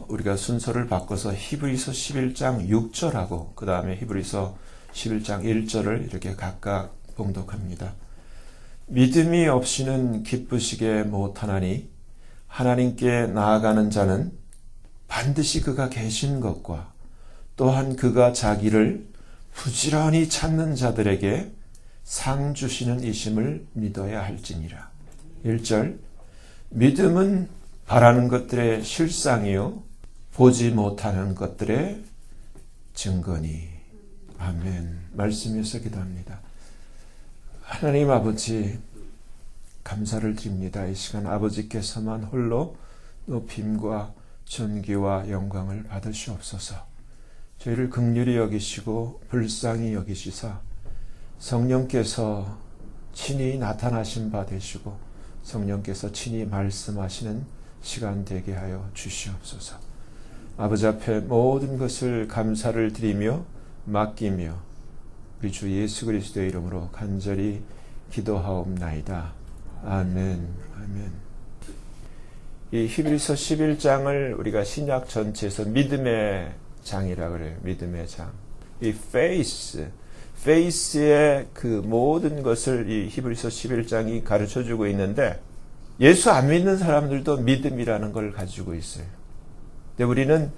우리가 순서를 바꿔서 히브리서 11장 6절하고 그 다음에 히브리서 11장 1절을 이렇게 각각 봉독합니다. 믿음이 없이는 기쁘시게 못하나니 하나님께 나아가는 자는 반드시 그가 계신 것과 또한 그가 자기를 부지런히 찾는 자들에게 상 주시는 이심을 믿어야 할지니라. 1절 믿음은 바라는 것들의 실상이요 보지 못하는 것들의 증거니. 아멘. 말씀에서 기도합니다. 하나님 아버지 감사를 드립니다. 이 시간 아버지께서만 홀로 높임과 존귀와 영광을 받으시옵소서. 저희를 긍휼히 여기시고 불쌍히 여기시사 성령께서 친히 나타나신 바 되시고 성령께서 친히 말씀하시는 시간 되게 하여 주시옵소서. 아버지 앞에 모든 것을 감사를 드리며 맡기며 우리 주 예수 그리스도의 이름으로 간절히 기도하옵나이다. 아멘. 아멘. 이 히브리서 11장을 우리가 신약 전체에서 믿음의 장이라 그래요. 믿음의 장. 이 faith의 그 모든 것을 이 히브리서 11장이 가르쳐주고 있는데 예수 안 믿는 사람들도 믿음이라는 걸 가지고 있어요. 근데 우리는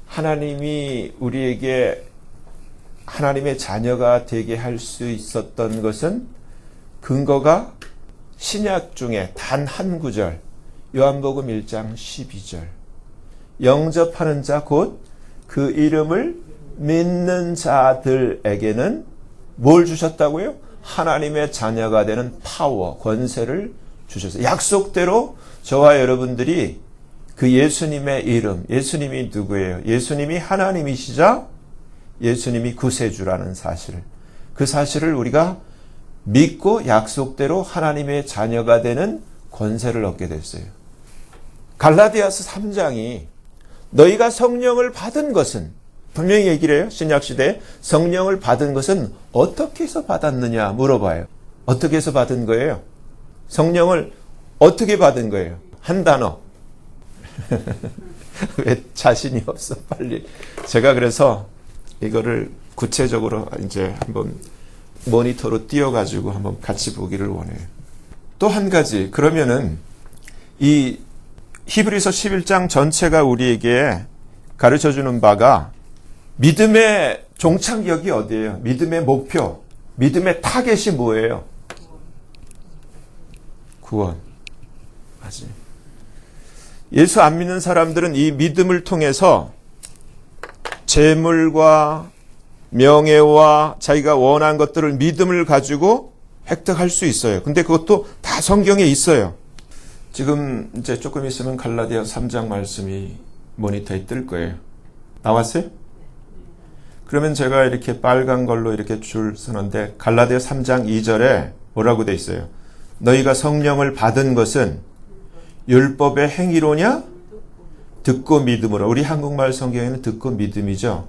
하나님이 우리에게 하나님의 자녀가 되게 할 수 있었던 것은 근거가 신약 중에 단 한 구절, 요한복음 1장 12절. 영접하는 자 곧 그 이름을 믿는 자들에게는 뭘 주셨다고요? 하나님의 자녀가 되는 파워, 권세를 주셨어요. 약속대로 저와 여러분들이 그 예수님의 이름, 예수님이 누구예요? 예수님이 하나님이시자 예수님이 구세주라는 사실을, 그 사실을 우리가 믿고 약속대로 하나님의 자녀가 되는 권세를 얻게 됐어요. 갈라디아서 3장이 너희가 성령을 받은 것은, 분명히 얘기를 해요. 신약시대에 성령을 받은 것은 어떻게 해서 받았느냐 물어봐요. 어떻게 해서 받은 거예요? 성령을 어떻게 받은 거예요? 한 단어. 왜 자신이 없어? 빨리. 제가 그래서 이거를 구체적으로 이제 한번 모니터로 띄워가지고 한번 같이 보기를 원해요. 또 한 가지, 그러면은 이 히브리서 11장 전체가 우리에게 가르쳐주는 바가 믿음의 종착역이 어디예요? 믿음의 목표, 믿음의 타겟이 뭐예요? 구원. 맞아요. 예수 안 믿는 사람들은 이 믿음을 통해서 재물과 명예와 자기가 원한 것들을 믿음을 가지고 획득할 수 있어요. 근데 그것도 다 성경에 있어요. 지금 이제 조금 있으면 갈라디아 3장 말씀이 모니터에 뜰 거예요. 나왔어요? 그러면 제가 이렇게 빨간 걸로 이렇게 줄 쓰는데 갈라디아 3장 2절에 뭐라고 돼 있어요? 너희가 성령을 받은 것은 율법의 행위로냐? 듣고 믿음으로. 우리 한국말 성경에는 듣고 믿음이죠.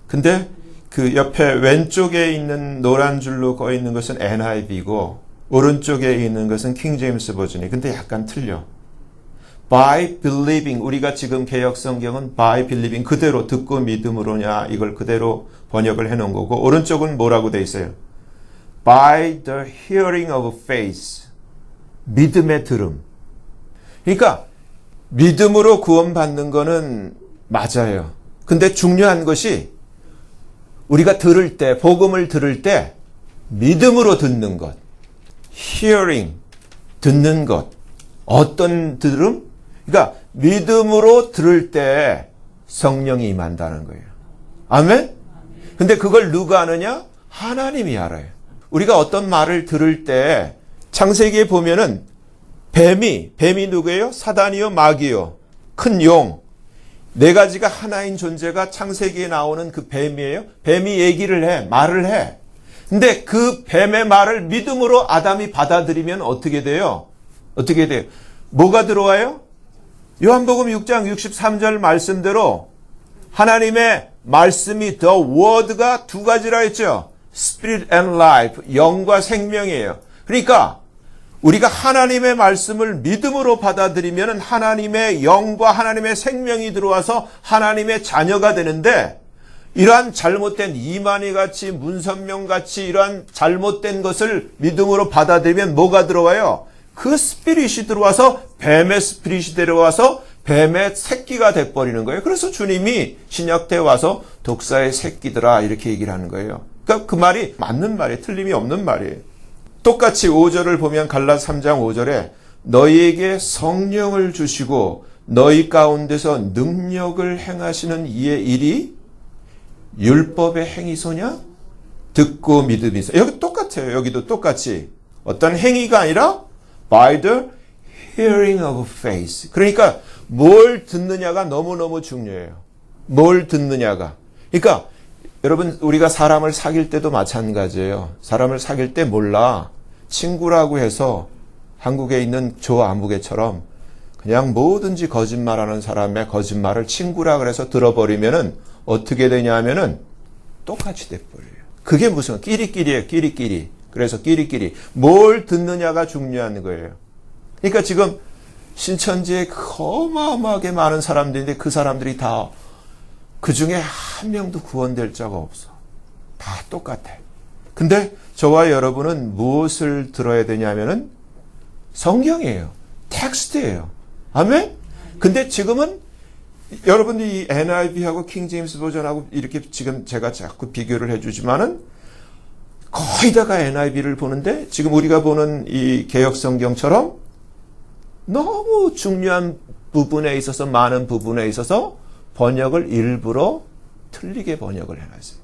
근데 그 옆에 왼쪽에 있는 노란 줄로 꺼 있는 것은 NIV고 오른쪽에 있는 것은 킹 제임스 버전이. 근데 약간 틀려. By believing. 우리가 지금 개역 성경은 by believing 그대로 듣고 믿음으로냐 이걸 그대로 번역을 해 놓은 거고 오른쪽은 뭐라고 돼 있어요? By the hearing of faith. 믿음의 들음. 그러니까 믿음으로 구원받는 거는 맞아요. 근데 중요한 것이 우리가 들을 때, 복음을 들을 때 믿음으로 듣는 것. hearing, 듣는 것. 어떤 들음? 그러니까 믿음으로 들을 때 성령이 임한다는 거예요. 아멘? 근데 그걸 누가 아느냐? 하나님이 알아요. 우리가 어떤 말을 들을 때 창세기에 보면은 뱀이 누구예요? 사단이요, 마귀요, 큰 용. 네 가지가 하나인 존재가 창세기에 나오는 그 뱀이에요. 뱀이 얘기를 해, 말을 해. 근데 그 뱀의 말을 믿음으로 아담이 받아들이면 어떻게 돼요? 어떻게 돼요? 뭐가 들어와요? 요한복음 6장 63절 말씀대로 하나님의 말씀이 the word가 두 가지라 했죠. Spirit and life, 영과 생명이에요. 그러니까 우리가 하나님의 말씀을 믿음으로 받아들이면 하나님의 영과 하나님의 생명이 들어와서 하나님의 자녀가 되는데, 이러한 잘못된 이만희 같이 문선명 같이 이러한 잘못된 것을 믿음으로 받아들이면 뭐가 들어와요? 그 스피릿이 들어와서 뱀의 스피릿이 들어와서 뱀의 새끼가 돼버리는 거예요. 그래서 주님이 신약 때 와서 독사의 새끼들아 이렇게 얘기를 하는 거예요. 그러니까 그 말이 맞는 말이에요. 틀림이 없는 말이에요. 똑같이 5절을 보면 갈라디아 3장 5절에 너희에게 성령을 주시고 너희 가운데서 능력을 행하시는 이의 일이 율법의 행위소냐? 듣고 믿음이 있어. 여기 똑같아요. 여기도 똑같이. 어떤 행위가 아니라 by the hearing of faith. 그러니까 뭘 듣느냐가 너무너무 중요해요. 뭘 듣느냐가. 그러니까 여러분 우리가 사람을 사귈 때도 마찬가지예요. 사람을 사귈 때 몰라. 친구라고 해서 한국에 있는 조 아무개처럼 그냥 뭐든지 거짓말하는 사람의 거짓말을 친구라 그래서 들어버리면은 어떻게 되냐 하면은 똑같이 돼버려요. 그게 무슨 끼리끼리예요. 끼리끼리. 그래서 끼리끼리. 뭘 듣느냐가 중요한 거예요. 그러니까 지금 신천지에 어마어마하게 많은 사람들인데 그 사람들이 다 그 중에 한 명도 구원될 자가 없어. 다 똑같아. 근데 저와 여러분은 무엇을 들어야 되냐면은 성경이에요. 텍스트예요. 아멘? 근데 지금은 여러분들이 이 NIV하고 킹 제임스 버전하고 이렇게 지금 제가 자꾸 비교를 해주지만은 거의 다가 NIV를 보는데 지금 우리가 보는 이 개역 성경처럼 너무 중요한 부분에 있어서 많은 부분에 있어서 번역을 일부러 틀리게 번역을 해놨어요.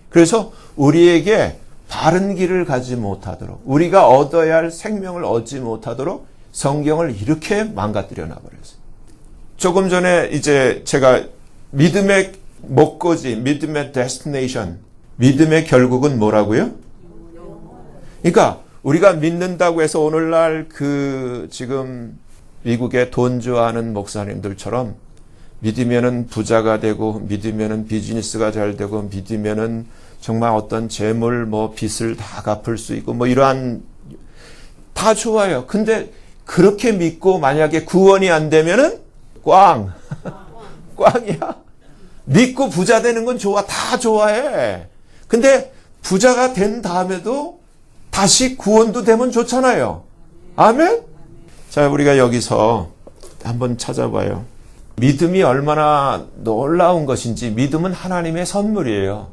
그래서 우리에게 바른 길을 가지 못하도록 우리가 얻어야 할 생명을 얻지 못하도록 성경을 이렇게 망가뜨려 놔버렸어요. 조금 전에 이제 제가 믿음의 목표지, 믿음의 데스티네이션, 믿음의 결국은 뭐라고요? 그러니까 우리가 믿는다고 해서 오늘날 그 지금 미국의 돈 좋아하는 목사님들처럼 믿으면은 부자가 되고 믿으면은 비즈니스가 잘 되고 믿으면은 정말 어떤 재물 뭐 빚을 다 갚을 수 있고 뭐 이러한 다 좋아요. 근데 그렇게 믿고 만약에 구원이 안 되면은 꽝이야. 믿고 부자 되는 건 좋아. 다 좋아해. 근데 부자가 된 다음에도 다시 구원도 되면 좋잖아요. 아멘? 자, 우리가 여기서 한번 찾아봐요. 믿음이 얼마나 놀라운 것인지. 믿음은 하나님의 선물이에요.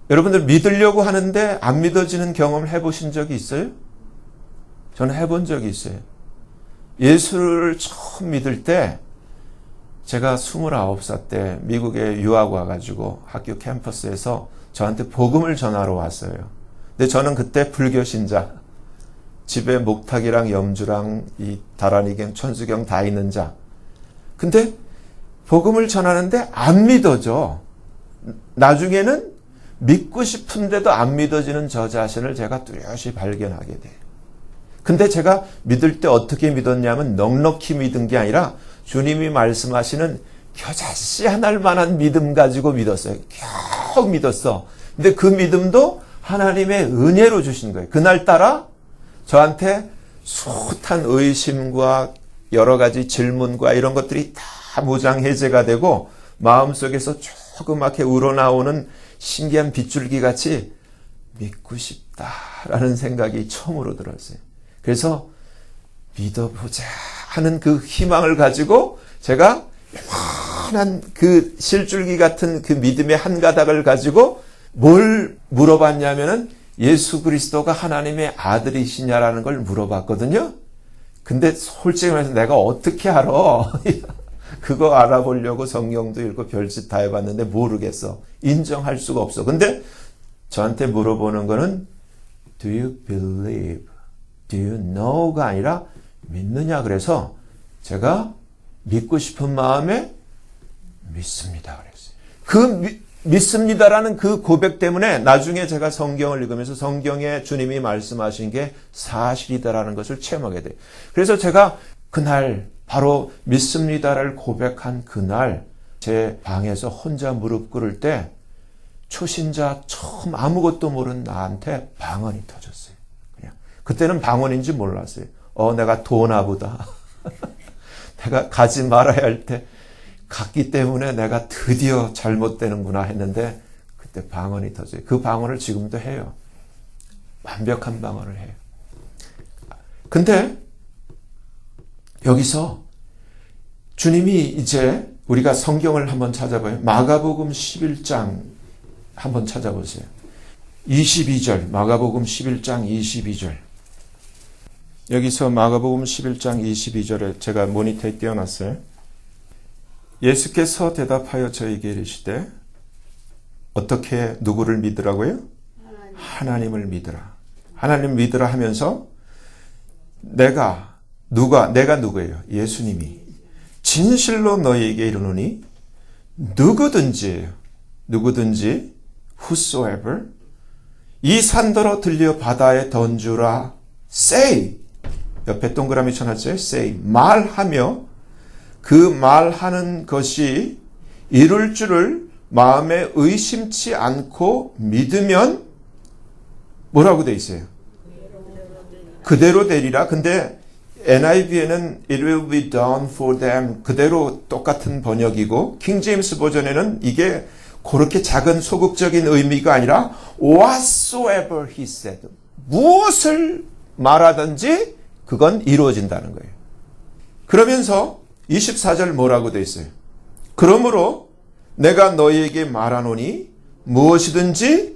여러분들 믿으려고 하는데 안 믿어지는 경험을 해보신 적이 있어요? 저는 해본 적이 있어요. 예수를 처음 믿을 때 제가 29살 때 미국에 유학 와가지고 학교 캠퍼스에서 저한테 복음을 전하러 왔어요. 근데 저는 그때 불교 신자, 집에 목탁이랑 염주랑 이 다란이경, 천수경 다 있는 자. 근데 복음을 전하는데 안 믿어져. 나중에는 믿고 싶은데도 안 믿어지는 저 자신을 제가 뚜렷이 발견하게 돼요. 근데 제가 믿을 때 어떻게 믿었냐면 넉넉히 믿은 게 아니라 주님이 말씀하시는 겨자씨 하나할 만한 믿음 가지고 믿었어요. 겨우 믿었어. 근데 그 믿음도 하나님의 은혜로 주신 거예요. 그날따라 저한테 숱한 의심과 여러 가지 질문과 이런 것들이 다 무장해제가 되고 마음속에서 조그맣게 우러나오는 신기한 빗줄기 같이 믿고 싶다라는 생각이 처음으로 들었어요. 그래서 믿어보자 하는 그 희망을 가지고 제가 요만한 그 실줄기 같은 그 믿음의 한 가닥을 가지고 뭘 물어봤냐면은 예수 그리스도가 하나님의 아들이시냐라는 걸 물어봤거든요. 근데 솔직히 말해서 내가 어떻게 알아? 그거 알아보려고 성경도 읽고 별짓 다 해봤는데 모르겠어. 인정할 수가 없어. 근데 저한테 물어보는 거는 Do you believe? Do you know가 아니라 믿느냐? 그래서 제가 믿고 싶은 마음에 믿습니다. 그랬어요. 믿습니다라는 그 고백 때문에 나중에 제가 성경을 읽으면서 성경에 주님이 말씀하신 게 사실이다라는 것을 체험하게 돼요. 그래서 제가 그날 바로 믿습니다를 고백한 그날 제 방에서 혼자 무릎 꿇을 때 초신자 처음 아무것도 모르는 나한테 방언이 터졌어요. 그냥 그때는 방언인지 몰랐어요. 내가 도나보다. 내가 가지 말아야 할 때 갔기 때문에 내가 드디어 잘못되는구나 했는데 그때 방언이 터져요. 그 방언을 지금도 해요. 완벽한 방언을 해요. 근데 여기서 주님이 이제 우리가 성경을 한번 찾아봐요. 마가복음 11장 한번 찾아보세요. 22절, 마가복음 11장 22절. 여기서 마가복음 11장 22절에 제가 모니터에 띄워놨어요. 예수께서 대답하여 저에게 이르시되 어떻게 누구를 믿으라고요? 하나님을 믿으라. 하나님 믿으라 하면서 내가 누구예요? 예수님이 진실로 너희에게 이르노니 누구든지 whosoever 이 산더러 들려 바다에 던주라 say 옆에 동그라미 쳐놨죠? say 말하며 그 말하는 것이 이룰 줄을 마음에 의심치 않고 믿으면 뭐라고 돼 있어요? 그대로 되리라. 근데 NIV에는 it will be done for them 그대로 똑같은 번역이고 킹 제임스 버전에는 이게 그렇게 작은 소극적인 의미가 아니라 whatsoever he said 무엇을 말하든지 그건 이루어진다는 거예요. 그러면서 24절 뭐라고 돼 있어요? 그러므로 내가 너희에게 말하노니 무엇이든지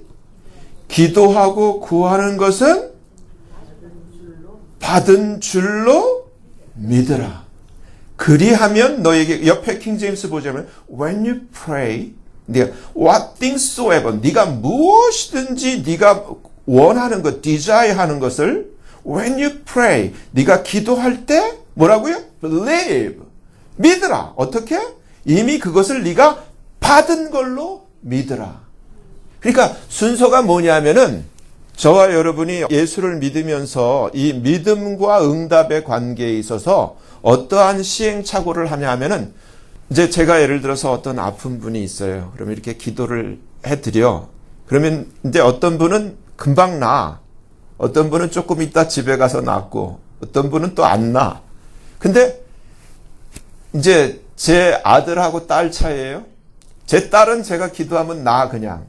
기도하고 구하는 것은 받은 줄로 믿으라. 그리하면 너에게 옆에 킹 제임스 보자면 when you pray 네가 what things soever 네가 무엇이든지 네가 원하는 것 desire 하는 것을 when you pray 네가 기도할 때 뭐라고요? believe 믿으라. 어떻게? 이미 그것을 네가 받은 걸로 믿으라. 그러니까 순서가 뭐냐면은 저와 여러분이 예수를 믿으면서 이 믿음과 응답의 관계에 있어서 어떠한 시행착오를 하냐 하면은 이제 제가 예를 들어서 어떤 아픈 분이 있어요. 그러면 이렇게 기도를 해드려. 그러면 이제 어떤 분은 금방 나. 어떤 분은 조금 있다 집에 가서 낫고 어떤 분은 또 안 나. 근데 이제 제 아들하고 딸 차이예요. 제 딸은 제가 기도하면 나 그냥.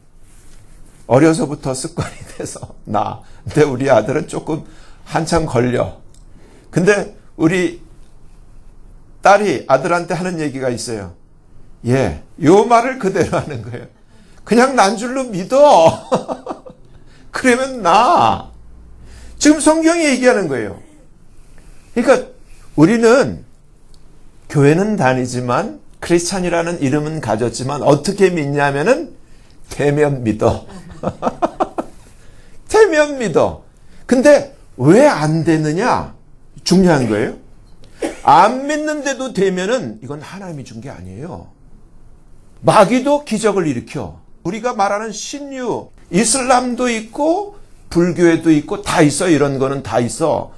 어려서부터 습관이 돼서 나. 근데 우리 아들은 조금 한참 걸려. 근데 우리 딸이 아들한테 하는 얘기가 있어요. 요 말을 그대로 하는 거예요. 그냥 난 줄로 믿어. 그러면 나. 지금 성경이 얘기하는 거예요. 그러니까 우리는 교회는 다니지만 크리스찬이라는 이름은 가졌지만 어떻게 믿냐면은 되면 믿어. 되면 믿어. 근데 왜 안 되느냐? 중요한 거예요. 안 믿는데도 되면은 이건 하나님이 준 게 아니에요. 마귀도 기적을 일으켜. 우리가 말하는 신유, 이슬람도 있고 불교에도 있고 다 있어. 이런 거는 다 있어.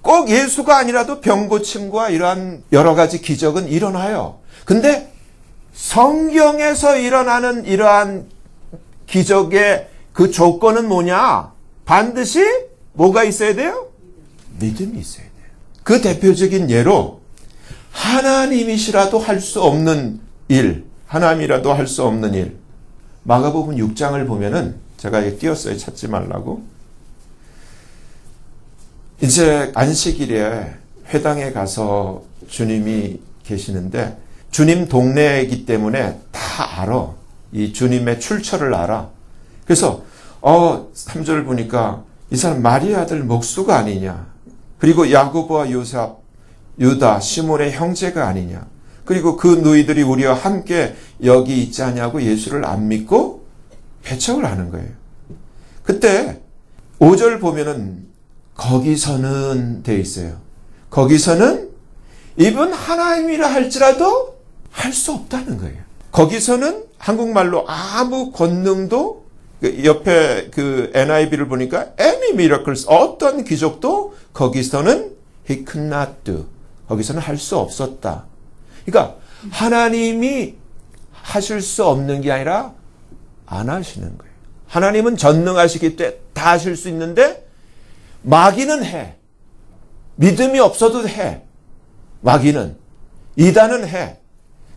꼭 예수가 아니라도 병 고침과 이러한 여러 가지 기적은 일어나요. 근데 성경에서 일어나는 이러한 기적의 그 조건은 뭐냐? 반드시 뭐가 있어야 돼요? 믿음이 있어야 돼요. 그 대표적인 예로 하나님이시라도 할 수 없는 일, 하나님이라도 할 수 없는 일. 마가복음 6장을 보면은 제가 여기 띄었어요. 찾지 말라고. 이제 안식일에 회당에 가서 주님이 계시는데 주님 동네이기 때문에 다 알아. 이 주님의 출처를 알아. 그래서 3절을 보니까 이 사람 마리아 아들 목수가 아니냐. 그리고 야고보와 요셉, 유다, 시몬의 형제가 아니냐. 그리고 그 누이들이 우리와 함께 여기 있지 않냐고 예수를 안 믿고 배척을 하는 거예요. 그때 5절 보면은 거기서는 돼 있어요. 거기서는 이분 하나님이라 할지라도 할 수 없다는 거예요. 거기서는 한국말로 아무 권능도 옆에 그 NIV를 보니까 any miracles 어떤 기적도 거기서는 he could not do. 거기서는 할 수 없었다. 그러니까 하나님이 하실 수 없는 게 아니라 안 하시는 거예요. 하나님은 전능하시기 때문에 다 하실 수 있는데 마귀는 해. 믿음이 없어도 해. 마귀는. 이단은 해.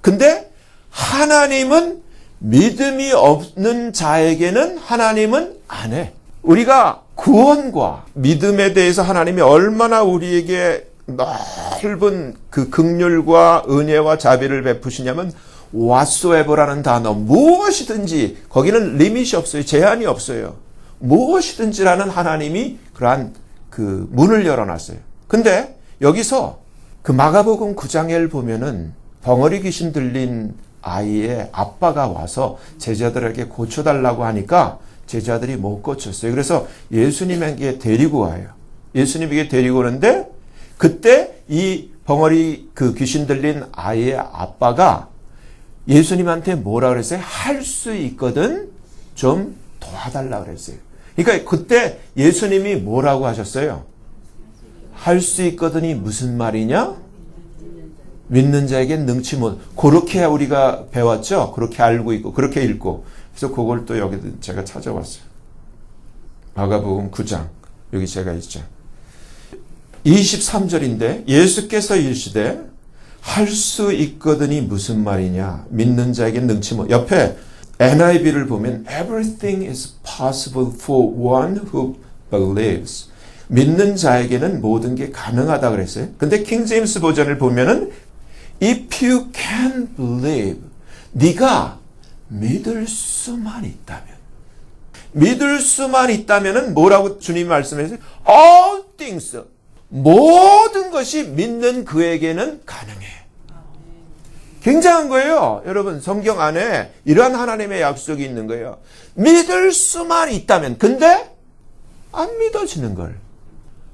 근데 하나님은 믿음이 없는 자에게는 하나님은 안 해. 우리가 구원과 믿음에 대해서 하나님이 얼마나 우리에게 넓은 그 긍휼과 은혜와 자비를 베푸시냐면 whatsoever라는 단어, 무엇이든지, 거기는 리밋이 없어요. 제한이 없어요. 무엇이든지라는 하나님이 그러한 그 문을 열어놨어요. 근데 여기서 그 마가복음 9장을 보면은 벙어리 귀신 들린 아이의 아빠가 와서 제자들에게 고쳐달라고 하니까 제자들이 못 고쳤어요. 그래서 예수님에게 데리고 와요. 예수님에게 데리고 오는데 그때 이 벙어리 그 귀신 들린 아이의 아빠가 예수님한테 뭐라 그랬어요? 할 수 있거든 좀 도와달라 그랬어요. 그러니까 그때 예수님이 뭐라고 하셨어요? 할 수 있거든이 무슨 말이냐? 믿는 자에겐 능치 못. 그렇게 우리가 배웠죠? 그렇게 알고 있고 그렇게 읽고. 그래서 그걸 또 여기 제가 찾아왔어요. 마가복음 9장 여기 제가 있죠. 23절인데 예수께서 이르시되 할 수 있거든이 무슨 말이냐? 믿는 자에겐 능치 못. 옆에 NIV를 보면 Everything is possible for one who believes. 믿는 자에게는 모든 게 가능하다 그랬어요. 근데 킹제임스 버전을 보면은 If you can believe, 네가 믿을 수만 있다면, 믿을 수만 있다면은 뭐라고 주님이 말씀하세요? All things, 모든 것이 믿는 그에게는 가능해. 굉장한 거예요. 여러분, 성경 안에 이러한 하나님의 약속이 있는 거예요. 믿을 수만 있다면. 근데 안 믿어지는 걸.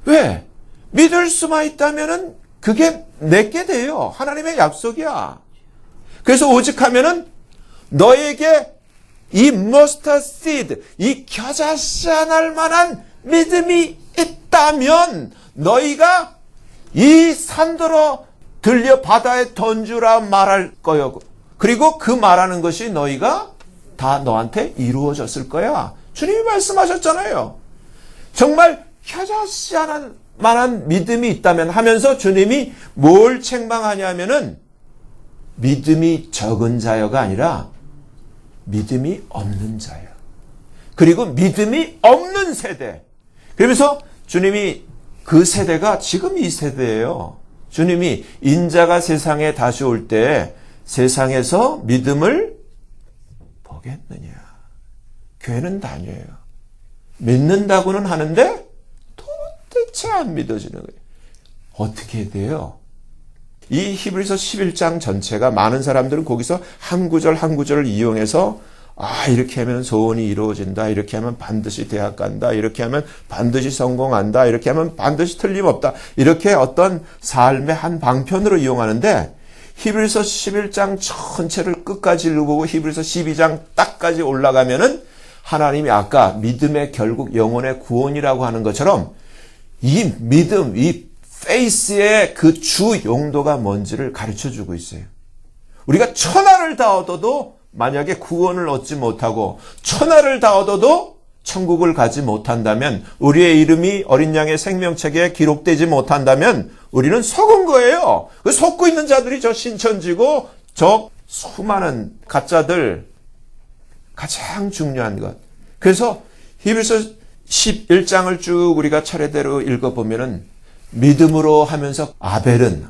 왜? 믿을 수만 있다면은 그게 내게 돼요. 하나님의 약속이야. 그래서 오직 하면은 너에게 이 머스터드 시드, 이 겨자씨 하나할 만한 믿음이 있다면 너희가 이 산더러 들려 바다에 던주라 말할 거요. 그리고 그 말하는 것이 너희가 다 너한테 이루어졌을 거야. 주님이 말씀하셨잖아요. 정말 겨자씨 하나 만한 믿음이 있다면 하면서 주님이 뭘 책망하냐면은 믿음이 적은 자여가 아니라 믿음이 없는 자여. 그리고 믿음이 없는 세대. 그러면서 주님이 그 세대가 지금 이 세대예요. 주님이 인자가 세상에 다시 올 때 세상에서 믿음을 보겠느냐. 교회는 다녀요. 믿는다고는 하는데 도대체 안 믿어지는 거예요. 어떻게 돼요? 이 히브리서 11장 전체가 많은 사람들은 거기서 한 구절 한 구절을 이용해서 이렇게 하면 소원이 이루어진다. 이렇게 하면 반드시 대학 간다. 이렇게 하면 반드시 성공한다. 이렇게 하면 반드시 틀림없다. 이렇게 어떤 삶의 한 방편으로 이용하는데 히브리서 11장 전체를 끝까지 읽어보고 히브리서 12장 딱까지 올라가면은 하나님이 아까 믿음의 결국 영혼의 구원이라고 하는 것처럼 이 믿음, 이 faith의 그 주 용도가 뭔지를 가르쳐주고 있어요. 우리가 천하를 다 얻어도 만약에 구원을 얻지 못하고 천하를 다 얻어도 천국을 가지 못한다면, 우리의 이름이 어린 양의 생명책에 기록되지 못한다면 우리는 속은 거예요. 그 속고 있는 자들이 저 신천지고 저 수많은 가짜들, 가장 중요한 것. 그래서 히브리서 11장을 쭉 우리가 차례대로 읽어보면은 믿음으로 하면서 아벨은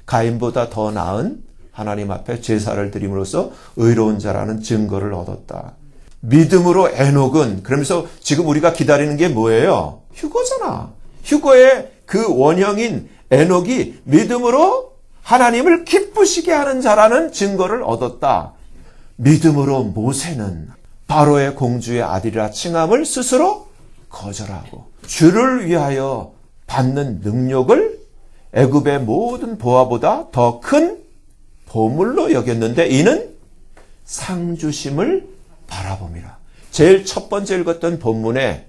가인보다 더 나은 하나님 앞에 제사를 드림으로써 의로운 자라는 증거를 얻었다. 믿음으로 에녹은, 그러면서 지금 우리가 기다리는 게 뭐예요? 휴거잖아. 휴거의 그 원형인 에녹이 믿음으로 하나님을 기쁘시게 하는 자라는 증거를 얻었다. 믿음으로 모세는 바로의 공주의 아들이라 칭함을 스스로 거절하고 주를 위하여 받는 능력을 애굽의 모든 보화보다 더 큰 보물로 여겼는데 이는 상주심을 바라봄이라. 제일 첫 번째 읽었던 본문에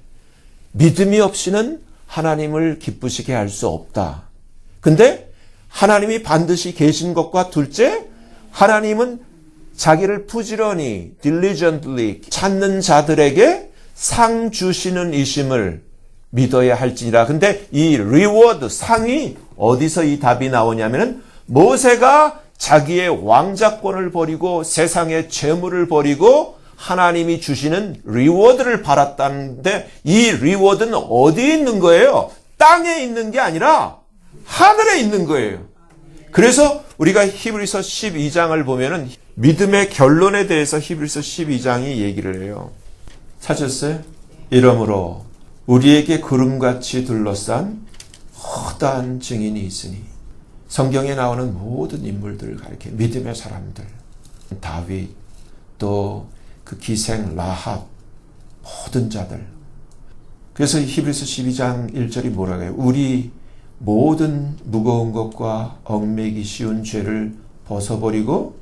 믿음이 없이는 하나님을 기쁘시게 할 수 없다. 근데 하나님이 반드시 계신 것과 둘째, 하나님은 자기를 부지런히 diligently 찾는 자들에게 상 주시는 이심을 믿어야 할지니라. 근데 이 리워드, 상이 어디서 이 답이 나오냐면은 모세가 자기의 왕자권을 버리고 세상의 재물을 버리고 하나님이 주시는 리워드를 받았다는데 이 리워드는 어디에 있는 거예요? 땅에 있는 게 아니라 하늘에 있는 거예요. 그래서 우리가 히브리서 12장을 보면은 믿음의 결론에 대해서 히브리서 12장이 얘기를 해요. 찾았어요? 이러므로 우리에게 구름같이 둘러싼 허다한 증인이 있으니 성경에 나오는 모든 인물들을 가리켜 믿음의 사람들, 다윗, 또 그 기생 라합, 모든 자들. 그래서 히브리서 12장 1절이 뭐라고 해요? 우리 모든 무거운 것과 얽매기 쉬운 죄를 벗어버리고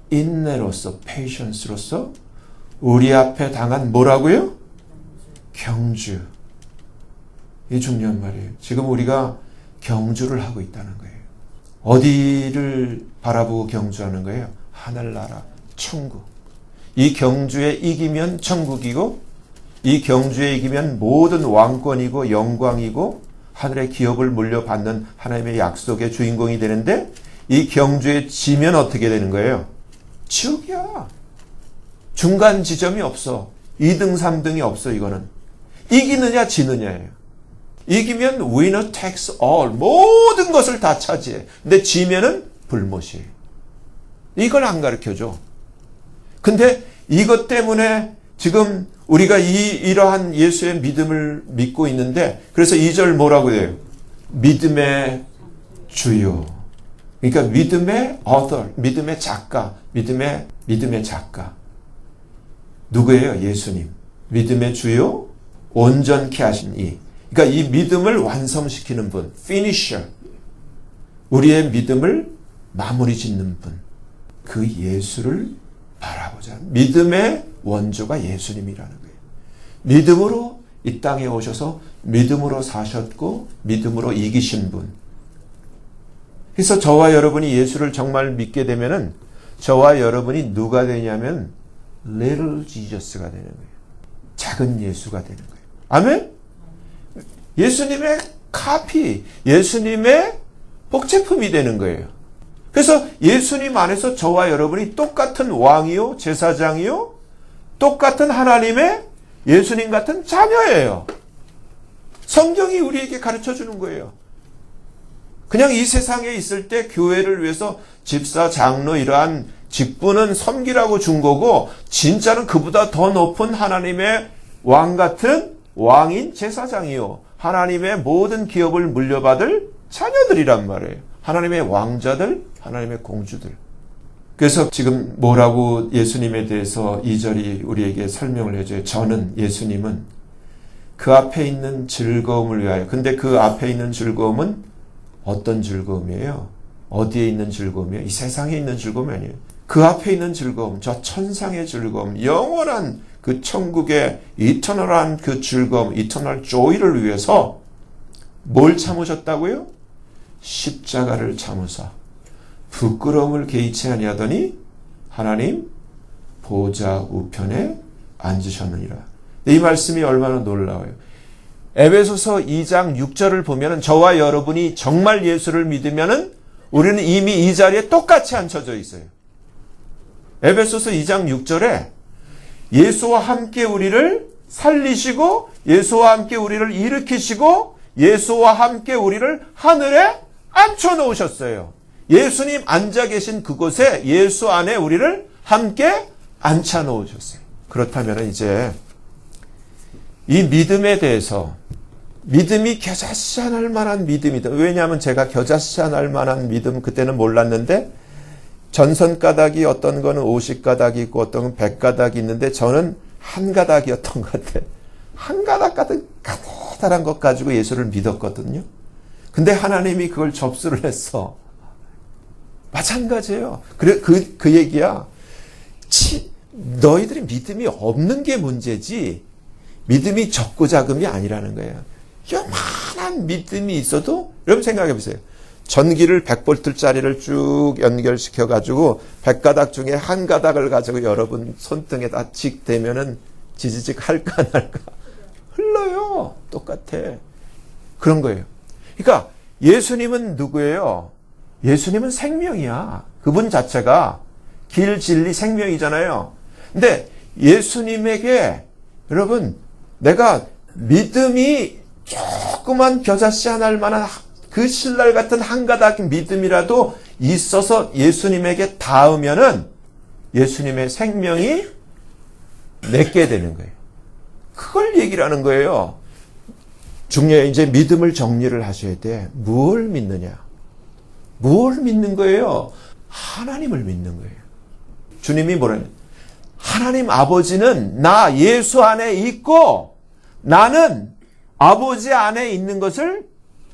인내로서, 페이션스로서 우리 앞에 당한 뭐라고요? 경주. 이게 중요한 말이에요. 지금 우리가 경주를 하고 있다는 거예요. 어디를 바라보고 경주하는 거예요? 하늘나라, 천국. 이 경주에 이기면 천국이고 이 경주에 이기면 모든 왕권이고 영광이고 하늘의 기업을 물려받는 하나님의 약속의 주인공이 되는데 이 경주에 지면 어떻게 되는 거예요? 지옥이야. 중간 지점이 없어. 2등, 3등이 없어. 이거는. 이기느냐 지느냐예요. 이기면 winner takes all. 모든 것을 다 차지해. 근데 지면은 불못이에요. 이걸 안 가르쳐줘. 근데 이것 때문에 지금 우리가 이러한 예수의 믿음을 믿고 있는데 그래서 2절 뭐라고 해요? 믿음의 주요. 그러니까 믿음의 author, 믿음의 작가, 믿음의 작가. 누구예요? 예수님. 믿음의 주요, 온전케 하신 이. 그러니까 이 믿음을 완성시키는 분, finisher. 우리의 믿음을 마무리 짓는 분. 그 예수를 바라보자. 믿음의 원조가 예수님이라는 거예요. 믿음으로 이 땅에 오셔서 믿음으로 사셨고 믿음으로 이기신 분. 그래서 저와 여러분이 예수를 정말 믿게 되면은 저와 여러분이 누가 되냐면 Little Jesus가 되는 거예요. 작은 예수가 되는 거예요. 아멘? 예수님의 카피, 예수님의 복제품이 되는 거예요. 그래서 예수님 안에서 저와 여러분이 똑같은 왕이요, 제사장이요, 똑같은 하나님의 예수님 같은 자녀예요. 성경이 우리에게 가르쳐주는 거예요. 그냥 이 세상에 있을 때 교회를 위해서 집사, 장로 이러한 직분은 섬기라고 준 거고 진짜는 그보다 더 높은 하나님의 왕 같은 왕인 제사장이요. 하나님의 모든 기업을 물려받을 자녀들이란 말이에요. 하나님의 왕자들, 하나님의 공주들. 그래서 지금 뭐라고 예수님에 대해서 2절이 우리에게 설명을 해줘요. 저는, 예수님은 그 앞에 있는 즐거움을 위하여. 근데 그 앞에 있는 즐거움은 어떤 즐거움이에요? 어디에 있는 즐거움이에요? 이 세상에 있는 즐거움이 아니에요. 그 앞에 있는 즐거움, 저 천상의 즐거움, 영원한 그 천국의 이터널한 그 즐거움, 이터널 조이를 위해서 뭘 참으셨다고요? 십자가를 참으사 부끄러움을 개의치 아니하더니 하나님 보좌 우편에 앉으셨느니라. 이 말씀이 얼마나 놀라워요. 에베소서 2장 6절을 보면 저와 여러분이 정말 예수를 믿으면 우리는 이미 이 자리에 똑같이 앉혀져 있어요. 에베소서 2장 6절에 예수와 함께 우리를 살리시고 예수와 함께 우리를 일으키시고 예수와 함께 우리를 하늘에 앉혀놓으셨어요. 예수님 앉아 계신 그곳에 예수 안에 우리를 함께 앉혀놓으셨어요. 그렇다면 이제 이 믿음에 대해서 믿음이 겨자씨안할 만한 믿음이다. 왜냐하면 제가 겨자씨안할 만한 믿음 그때는 몰랐는데 전선 가닥이 어떤 거는 50가닥이 있고 어떤 건 100가닥이 있는데 저는 한 가닥이었던 것 같아요. 한 가닥 같은 가느다란 것 가지고 예수를 믿었거든요. 근데 하나님이 그걸 접수를 했어. 마찬가지예요. 그래 그 얘기야. 너희들이 믿음이 없는 게 문제지 믿음이 적고 작음이 아니라는 거예요. 요만한 믿음이 있어도 여러분 생각해 보세요. 전기를 100볼트짜리를 쭉 연결시켜가지고 100가닥 중에 한 가닥을 가지고 여러분 손등에다 직 대면은 지지직 할까 안 할까? 흘러요. 똑같아요. 똑같아. 그런 거예요. 그러니까 예수님은 누구예요? 예수님은 생명이야. 그분 자체가 길, 진리, 생명이잖아요. 근데 예수님에게 여러분 내가 믿음이 조그만 겨자씨 하나일 만한 그 신랄 같은 한 가닥 믿음이라도 있어서 예수님에게 닿으면은 예수님의 생명이 내게 되는 거예요. 그걸 얘기를 하는 거예요. 중요해. 이제 믿음을 정리를 하셔야 돼. 뭘 믿느냐? 뭘 믿는 거예요? 하나님을 믿는 거예요. 주님이 뭐라냐? 하나님 아버지는 나 예수 안에 있고 나는 아버지 안에 있는 것을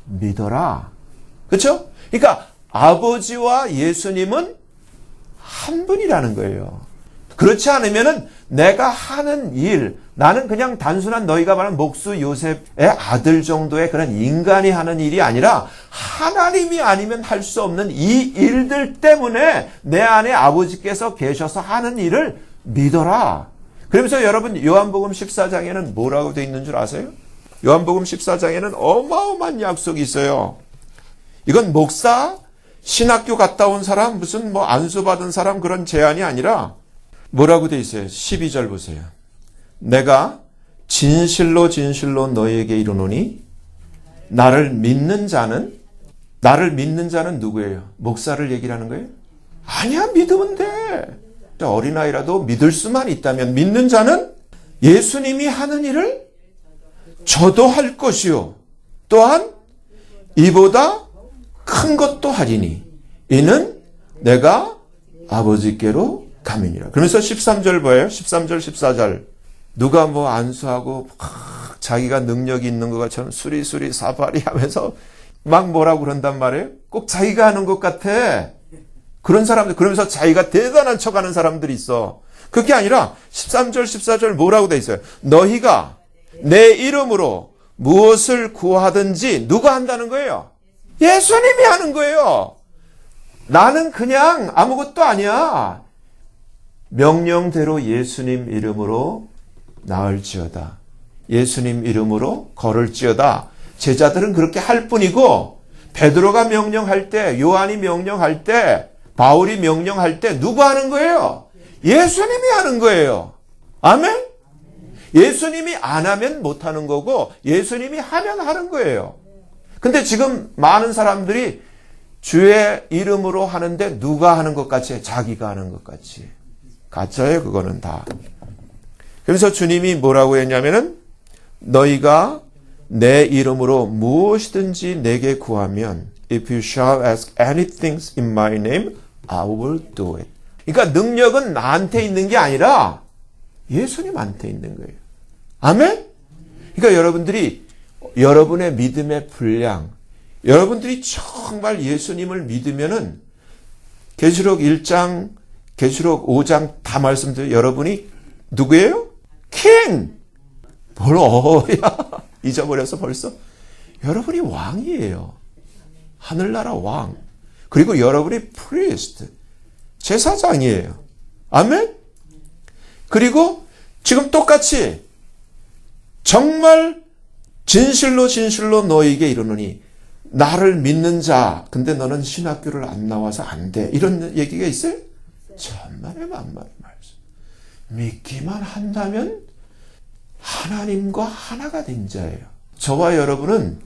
믿어라. 그렇죠? 그러니까 아버지와 예수님은 한 분이라는 거예요. 그렇지 않으면은 내가 하는 일, 나는 그냥 단순한 너희가 말하는 목수 요셉의 아들 정도의 그런 인간이 하는 일이 아니라 하나님이 아니면 할 수 없는 이 일들 때문에 내 안에 아버지께서 계셔서 하는 일을 믿어라. 그러면서 여러분 요한복음 14장에는 뭐라고 되어 있는 줄 아세요? 요한복음 14장에는 어마어마한 약속이 있어요. 이건 목사, 신학교 갔다 온 사람, 무슨 뭐 안수 받은 사람 그런 제안이 아니라 뭐라고 되어 있어요? 12절 보세요. 내가 진실로 진실로 너희에게 이르노니 나를 믿는 자는 누구예요? 목사를 얘기를 하는 거예요? 아니야, 믿으면 돼. 어린아이라도 믿을 수만 있다면 믿는 자는 예수님이 하는 일을 저도 할 것이요. 또한 이보다 큰 것도 하리니 이는 내가 아버지께로 감이니라. 그러면서 13절 뭐예요? 13절 14절 누가 뭐 안수하고 자기가 능력이 있는 것 같처럼 수리수리 사바리 하면서 막 뭐라고 그런단 말이에요? 꼭 자기가 하는 것 같아. 그런 사람들, 그러면서 자기가 대단한 척하는 사람들이 있어. 그게 아니라 13절 14절 뭐라고 돼 있어요? 너희가 내 이름으로 무엇을 구하든지 누가 한다는 거예요? 예수님이 하는 거예요. 나는 그냥 아무것도 아니야. 명령대로 예수님 이름으로 나을지어다. 예수님 이름으로 걸을지어다. 제자들은 그렇게 할 뿐이고 베드로가 명령할 때, 요한이 명령할 때, 바울이 명령할 때 누가 하는 거예요? 예수님이 하는 거예요. 아멘? 예수님이 안 하면 못 하는 거고 예수님이 하면 하는 거예요. 근데 지금 많은 사람들이 주의 이름으로 하는데 누가 하는 것 같이 자기가 하는 것 같이. 가짜예요, 그거는 다. 그래서 주님이 뭐라고 했냐면은 너희가 내 이름으로 무엇이든지 내게 구하면 if you shall ask anything in my name, I will do it. 그러니까 능력은 나한테 있는 게 아니라 예수님한테 있는 거예요. 아멘? 그러니까 여러분들이 여러분의 믿음의 분량, 여러분들이 정말 예수님을 믿으면은 계시록 1장, 계시록 5장 다 말씀드려요. 여러분이 누구예요? 킹! 야 잊어버렸어 벌써? 여러분이 왕이에요. 하늘나라 왕. 그리고 여러분이 프리스트, 제사장이에요. 아멘? 그리고 지금 똑같이 정말 진실로 진실로 너에게 이르노니 나를 믿는 자, 근데 너는 신학교를 안 나와서 안 돼. 이런 얘기가 있어요? 천만의 만만의 말씀. 믿기만 한다면 하나님과 하나가 된 자예요. 저와 여러분은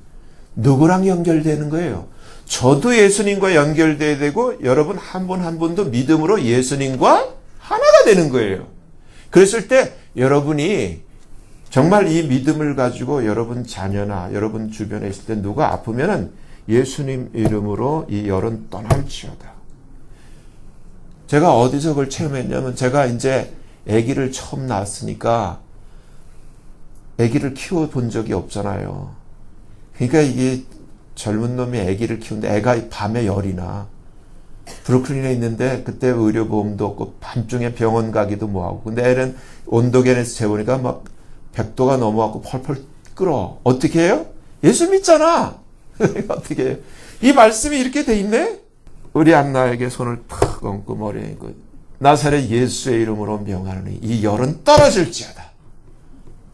누구랑 연결되는 거예요? 저도 예수님과 연결돼야 되고 여러분 한 분 한 분도 믿음으로 예수님과 하나가 되는 거예요. 그랬을 때 여러분이 정말 이 믿음을 가지고 여러분 자녀나 여러분 주변에 있을 때 누가 아프면은 예수님 이름으로 이 열은 떠날지어다. 제가 어디서 그걸 체험했냐면 제가 이제 아기를 처음 낳았으니까 아기를 키워본 적이 없잖아요. 그러니까 이게 젊은 놈이 아기를 키우는데 애가 밤에 열이 나. 브루클린에 있는데 그때 의료보험도 없고 밤중에 병원 가기도 뭐하고. 근데 애는 온도계에서 재보니까 막 100도가 넘어갖고 펄펄 끓어. 어떻게 해요? 예수 믿잖아. 어떻게 해요? 이 말씀이 이렇게 돼 있네? 우리 안나에게 손을 탁 얹고 머리에 얹고 나사렛 예수의 이름으로 명하노니 이 열은 떨어질지어다.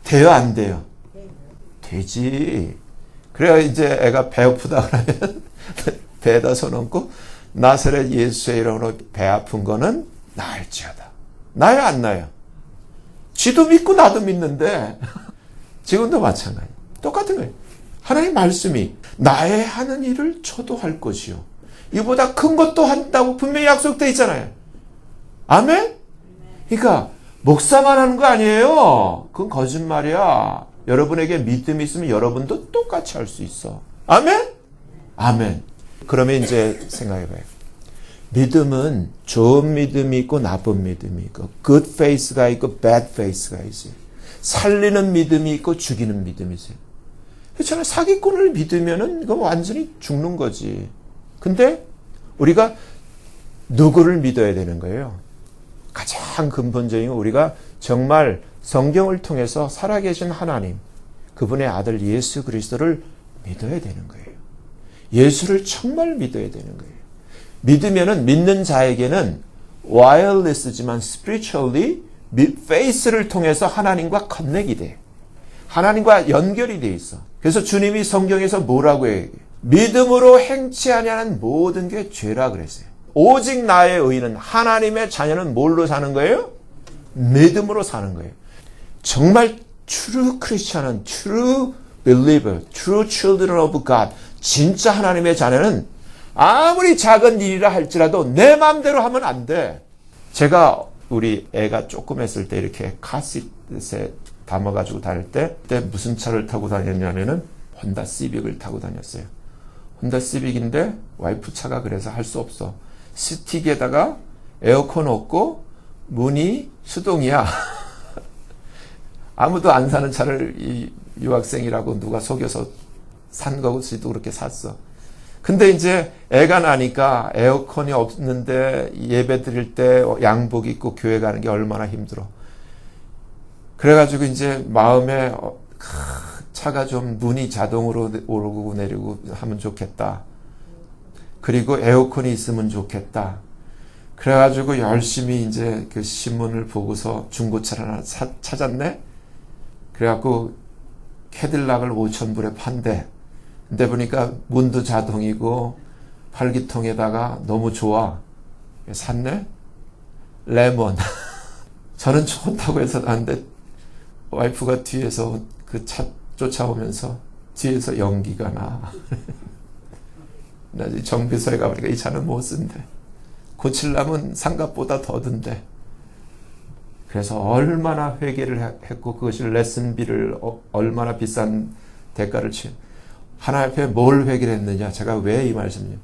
돼요, 안 돼요? 되지. 그래야 이제 애가 배고프다 그러면 배에다 손 얹고 나사렛 예수의 이름으로 배 아픈 거는 나을지어다. 나요 안 나요? 지도 믿고 나도 믿는데 지금도 마찬가지. 똑같은 거예요. 하나님 말씀이 나의 하는 일을 저도 할 것이요. 이보다 큰 것도 한다고 분명히 약속되어 있잖아요. 아멘? 그러니까 목사만 하는 거 아니에요. 그건 거짓말이야. 여러분에게 믿음이 있으면 여러분도 똑같이 할 수 있어. 아멘? 아멘. 그러면 이제 생각해봐요. 믿음은 좋은 믿음이 있고 나쁜 믿음이 있고 good faith가 있고 bad faith가 있어요. 살리는 믿음이 있고 죽이는 믿음이 있어요. 그렇잖아요. 사기꾼을 믿으면은 이거 완전히 죽는 거지. 근데 우리가 누구를 믿어야 되는 거예요? 가장 근본적인 건 우리가 정말 성경을 통해서 살아계신 하나님, 그분의 아들 예수 그리스도를 믿어야 되는 거예요. 예수를 정말 믿어야 되는 거예요. 믿으면은 믿는 자에게는 wireless지만 spiritually faith를 통해서 하나님과 커넥이 돼. 하나님과 연결이 돼 있어. 그래서 주님이 성경에서 뭐라고 해요? 믿음으로 행치 아니하는 모든 게 죄라 그랬어요. 오직 나의 의는 하나님의 자녀는 뭘로 사는 거예요? 믿음으로 사는 거예요. 정말 true Christian은 true believer, true children of God, 진짜 하나님의 자녀는 아무리 작은 일이라 할지라도 내 마음대로 하면 안 돼. 제가 우리 애가 조금 했을 때 이렇게 카시트에 담아가지고 다닐 때 그때 무슨 차를 타고 다녔냐면은 혼다 시빅을 타고 다녔어요. 혼다 시빅인데 와이프 차가 그래서 할 수 없어. 스틱에다가 에어컨 없고 문이 수동이야. 아무도 안 사는 차를 이 유학생이라고 누가 속여서 산 거고 지도 그렇게 샀어. 근데 이제 애가 나니까 에어컨이 없는데 예배 드릴 때 양복 입고 교회 가는 게 얼마나 힘들어. 그래가지고 이제 마음에 차가 좀 문이 자동으로 오르고 내리고 하면 좋겠다. 그리고 에어컨이 있으면 좋겠다. 그래가지고 열심히 이제 그 신문을 보고서 중고차를 하나 찾았네. 그래갖고 캐딜락을 5,000불에 판대. 근데 보니까 문도 자동이고排기통에다가 너무 좋아. 샀네. 레몬. 저는 좋다고 해서 샀는데 와이프가 뒤에서 그 차 쫓아오면서 뒤에서 연기가 나. 나 정비소에 가보니까 이 차는 못 쓴대. 고치려면 상값보다 더 든대. 그래서 얼마나 회개를 했고 그것이 레슨비를 얼마나 비싼 대가를 치. 하나님 앞에 뭘 회개를 했느냐. 제가 왜 이 말씀이냐.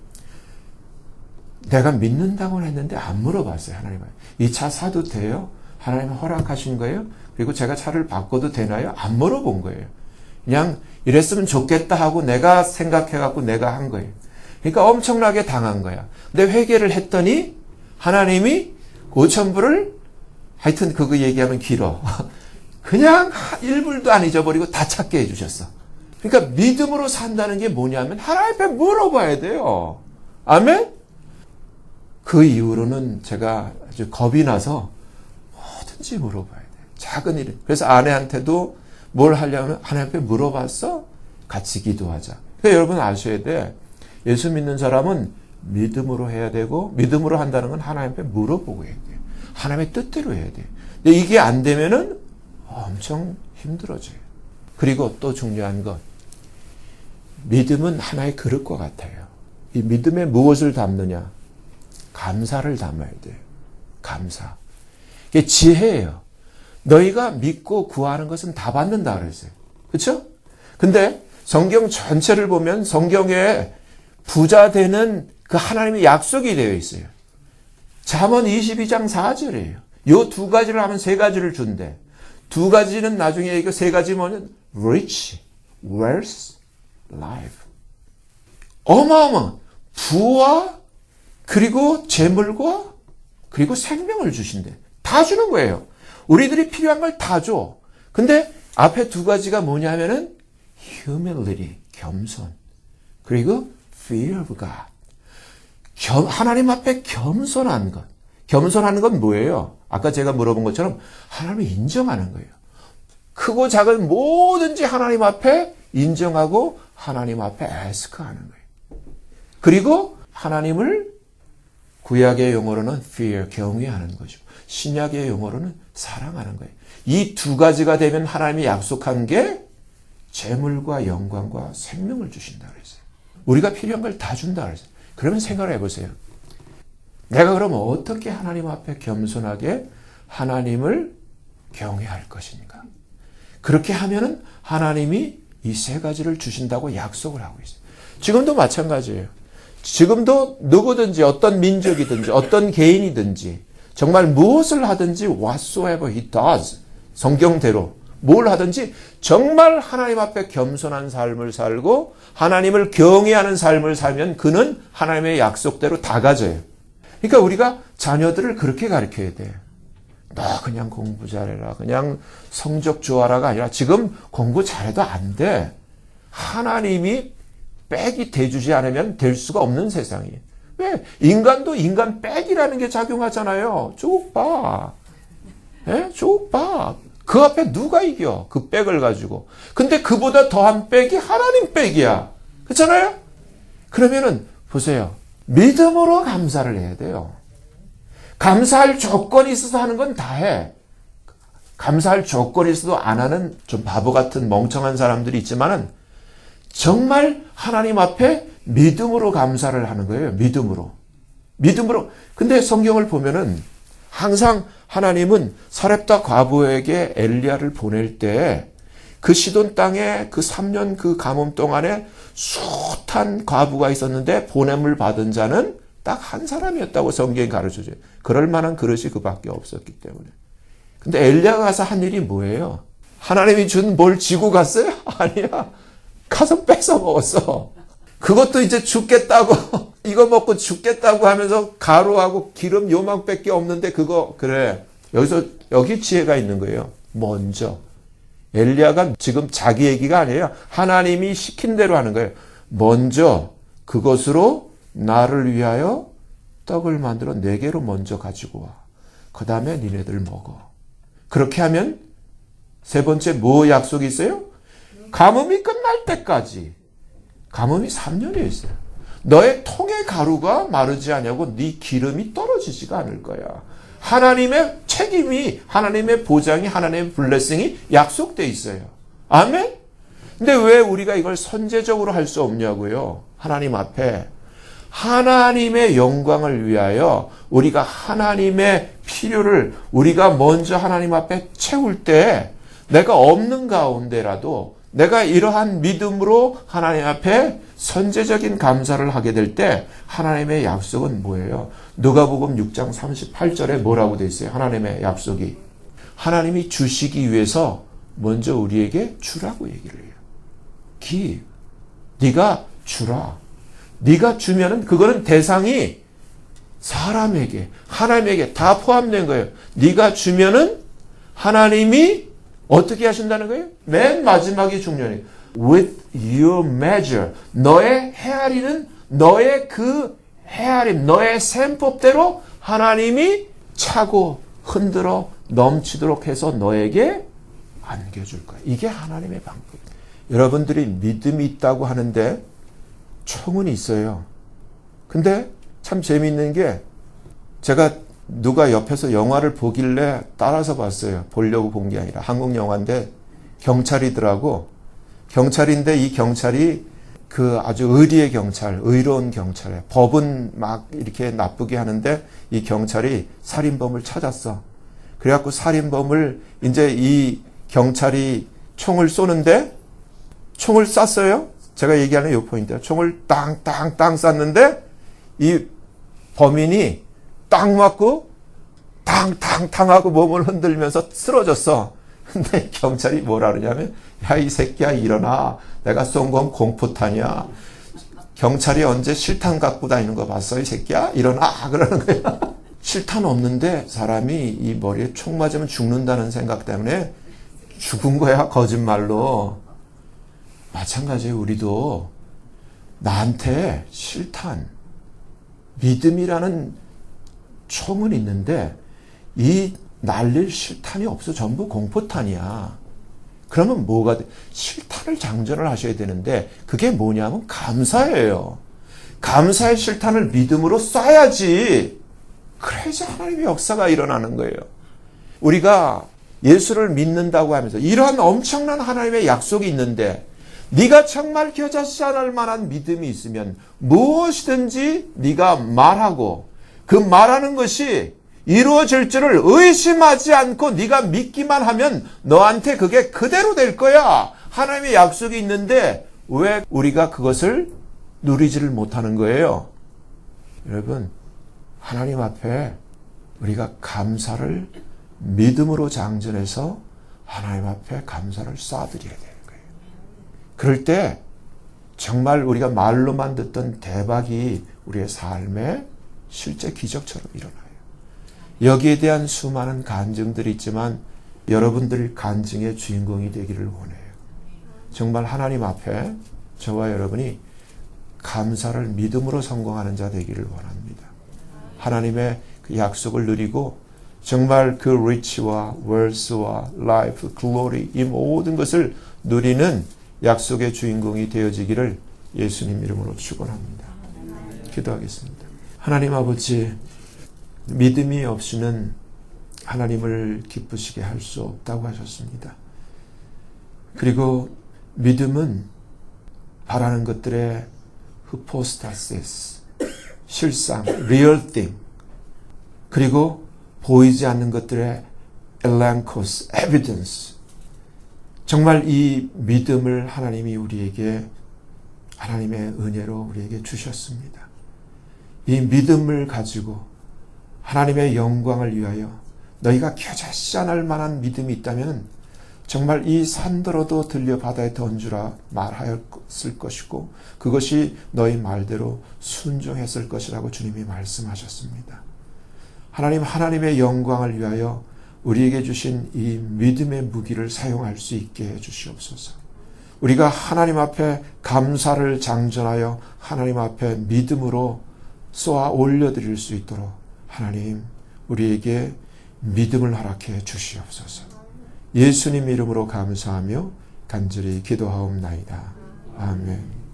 내가 믿는다고는 했는데 안 물어봤어요. 하나님은. 이 차 사도 돼요? 하나님 허락하신 거예요? 그리고 제가 차를 바꿔도 되나요? 안 물어본 거예요. 그냥 이랬으면 좋겠다 하고 내가 생각해갖고 내가 한 거예요. 그러니까 엄청나게 당한 거야. 근데 회개를 했더니 하나님이 5,000불을 하여튼 그거 얘기하면 길어. 그냥 1불도 안 잊어버리고 다 찾게 해주셨어. 그러니까 믿음으로 산다는 게 뭐냐면 하나님 앞에 물어봐야 돼요. 아멘? 그 이후로는 제가 아주 겁이 나서 뭐든지 물어봐야 돼요. 작은 일. 그래서 아내한테도 뭘 하려면 하나님 앞에 물어봤어? 같이 기도하자. 그러니까 여러분 아셔야 돼. 예수 믿는 사람은 믿음으로 해야 되고 믿음으로 한다는 건 하나님 앞에 물어보고 해야 돼요. 하나님의 뜻대로 해야 돼요. 근데 이게 안 되면은 엄청 힘들어져요. 그리고 또 중요한 건 믿음은 하나의 그릇과 같아요. 이 믿음에 무엇을 담느냐? 감사를 담아야 돼요. 감사. 이게 지혜예요. 너희가 믿고 구하는 것은 다 받는다 그랬어요. 그렇죠? 근데 성경 전체를 보면 성경에 부자 되는 그 하나님의 약속이 되어 있어요. 잠언 22장 4절이에요. 요 두 가지를 하면 세 가지를 준대. 두 가지는 나중에 이거 세 가지 뭐냐면 rich, wealth, life. 어마어마 부와 그리고 재물과 그리고 생명을 주신대. 다 주는 거예요. 우리들이 필요한 걸 다 줘. 근데 앞에 두 가지가 뭐냐면은 humility, 겸손. 그리고 fear of God. 하나님 앞에 겸손한 것. 겸손하는 건 뭐예요? 아까 제가 물어본 것처럼 하나님을 인정하는 거예요. 크고 작은 뭐든지 하나님 앞에 인정하고 하나님 앞에 애스크하는 거예요. 그리고 하나님을 구약의 용어로는 fear, 경외하는 거죠. 신약의 용어로는 사랑하는 거예요. 이 두 가지가 되면 하나님이 약속한 게 재물과 영광과 생명을 주신다 그랬어요. 우리가 필요한 걸 다 준다 그랬어요. 그러면 생각을 해보세요. 내가 그러면 어떻게 하나님 앞에 겸손하게 하나님을 경외할 것인가? 그렇게 하면은 하나님이 이 세 가지를 주신다고 약속을 하고 있어요. 지금도 마찬가지예요. 지금도 누구든지 어떤 민족이든지 어떤 개인이든지 정말 무엇을 하든지 whatsoever he does 성경대로 뭘 하든지 정말 하나님 앞에 겸손한 삶을 살고 하나님을 경외하는 삶을 살면 그는 하나님의 약속대로 다 가져요. 그러니까 우리가 자녀들을 그렇게 가르쳐야 돼. 너 그냥 공부 잘해라. 그냥 성적 좋아라가 아니라 지금 공부 잘해도 안 돼. 하나님이 백이 돼주지 않으면 될 수가 없는 세상이에요. 왜? 인간도 인간 백이라는 게 작용하잖아요. 쭉 봐. 예? 쭉 봐. 그 앞에 누가 이겨? 그 백을 가지고. 근데 그보다 더한 백이 하나님 백이야. 그렇잖아요? 그러면은 보세요. 믿음으로 감사를 해야 돼요. 감사할 조건이 있어서 하는 건 다 해. 감사할 조건이 있어도 안 하는 좀 바보 같은 멍청한 사람들이 있지만은 정말 하나님 앞에 믿음으로 감사를 하는 거예요. 믿음으로. 믿음으로. 근데 성경을 보면은 항상 하나님은 사렙다 과부에게 엘리야를 보낼 때 그 시돈 땅에 그 3년 그 가뭄 동안에 숱한 과부가 있었는데 보냄을 받은 자는 딱 한 사람이었다고 성경이 가르쳐줘요. 그럴 만한 그릇이 그밖에 없었기 때문에. 근데 엘리야가 가서 한 일이 뭐예요? 하나님이 준 뭘 지고 갔어요? 아니야. 가서 뺏어 먹었어. 그것도 이제 죽겠다고 이거 먹고 죽겠다고 하면서 가루하고 기름 요만밖에 없는데 그거 그래. 여기 지혜가 있는 거예요. 먼저 엘리야가 지금 자기 얘기가 아니에요. 하나님이 시킨 대로 하는 거예요. 먼저 그것으로 나를 위하여 떡을 만들어 4개로 먼저 가지고 와. 그 다음에 니네들 먹어. 그렇게 하면 세 번째 뭐 약속이 있어요? 가뭄이 끝날 때까지. 가뭄이 3년이 있어요. 너의 통의 가루가 마르지 않냐고 네 기름이 떨어지지가 않을 거야. 하나님의 책임이, 하나님의 보장이, 하나님의 블레싱이 약속돼 있어요. 아멘? 근데 왜 우리가 이걸 선제적으로 할 수 없냐고요? 하나님 앞에. 하나님의 영광을 위하여 우리가 하나님의 필요를 우리가 먼저 하나님 앞에 채울 때 내가 없는 가운데라도 내가 이러한 믿음으로 하나님 앞에 선제적인 감사를 하게 될 때 하나님의 약속은 뭐예요? 누가복음 6장 38절에 뭐라고 되어 있어요? 하나님의 약속이. 하나님이 주시기 위해서 먼저 우리에게 주라고 얘기를 해요. give. 네가 주라. 네가 주면은 그거는 대상이 사람에게, 하나님에게 다 포함된 거예요. 네가 주면은 하나님이 어떻게 하신다는 거예요? 맨 마지막이 중요해요. With your measure. 너의 헤아리는 너의 그 헤아림, 너의 셈법대로 하나님이 차고 흔들어 넘치도록 해서 너에게 안겨줄 거예요. 이게 하나님의 방법이에요. 여러분들이 믿음이 있다고 하는데 총은 있어요. 근데 참 재미있는 게 제가 누가 옆에서 영화를 보길래 따라서 봤어요. 보려고 본 게 아니라 한국 영화인데 경찰이더라고. 경찰인데 이 경찰이 그 아주 의리의 경찰, 의로운 경찰이에요. 법은 막 이렇게 나쁘게 하는데 이 경찰이 살인범을 찾았어. 그래갖고 살인범을 이제 이 경찰이 총을 쏘는데 총을 쐈어요. 제가 얘기하는 이 포인트예요. 총을 땅땅땅 쐈는데 이 범인이 딱 맞고 탕탕탕 하고 몸을 흔들면서 쓰러졌어. 근데 경찰이 뭐라 그러냐면 야, 이 새끼야 일어나. 내가 쏜 건 공포탄이야. 경찰이 언제 실탄 갖고 다니는 거 봤어? 이 새끼야 일어나. 그러는 거야. 실탄 없는데 사람이 이 머리에 총 맞으면 죽는다는 생각 때문에 죽은 거야. 거짓말로. 마찬가지예요. 우리도 나한테 실탄, 믿음이라는 총은 있는데 이 날릴 실탄이 없어. 전부 공포탄이야. 그러면 뭐가 돼? 실탄을 장전을 하셔야 되는데 그게 뭐냐면 감사예요. 감사의 실탄을 믿음으로 쏴야지. 그래야지 하나님의 역사가 일어나는 거예요. 우리가 예수를 믿는다고 하면서 이러한 엄청난 하나님의 약속이 있는데 네가 정말 겨자씨 않을 만한 믿음이 있으면 무엇이든지 네가 말하고 그 말하는 것이 이루어질 줄을 의심하지 않고 네가 믿기만 하면 너한테 그게 그대로 될 거야. 하나님의 약속이 있는데 왜 우리가 그것을 누리지를 못하는 거예요? 여러분, 하나님 앞에 우리가 감사를 믿음으로 장전해서 하나님 앞에 감사를 쏴드려야 돼요. 그럴 때 정말 우리가 말로만 듣던 대박이 우리의 삶에 실제 기적처럼 일어나요. 여기에 대한 수많은 간증들이 있지만 여러분들 간증의 주인공이 되기를 원해요. 정말 하나님 앞에 저와 여러분이 감사를 믿음으로 성공하는 자 되기를 원합니다. 하나님의 그 약속을 누리고 정말 그 rich와 wealth와 life, glory 이 모든 것을 누리는 약속의 주인공이 되어지기를 예수님 이름으로 축원합니다. 기도하겠습니다. 하나님 아버지, 믿음이 없이는 하나님을 기쁘시게 할 수 없다고 하셨습니다. 그리고 믿음은 바라는 것들의 hypostasis, 실상, real thing, 그리고 보이지 않는 것들의 elenchos, evidence, 정말 이 믿음을 하나님이 우리에게 하나님의 은혜로 우리에게 주셨습니다. 이 믿음을 가지고 하나님의 영광을 위하여 너희가 겨자씨 않을 만한 믿음이 있다면 정말 이 산더러도 들려 바다에 던주라 말하였을 것이고 그것이 너희 말대로 순종했을 것이라고 주님이 말씀하셨습니다. 하나님, 하나님의 영광을 위하여 우리에게 주신 이 믿음의 무기를 사용할 수 있게 해 주시옵소서. 우리가 하나님 앞에 감사를 장전하여 하나님 앞에 믿음으로 쏘아 올려드릴 수 있도록 하나님 우리에게 믿음을 허락해 주시옵소서. 예수님 이름으로 감사하며 간절히 기도하옵나이다. 아멘.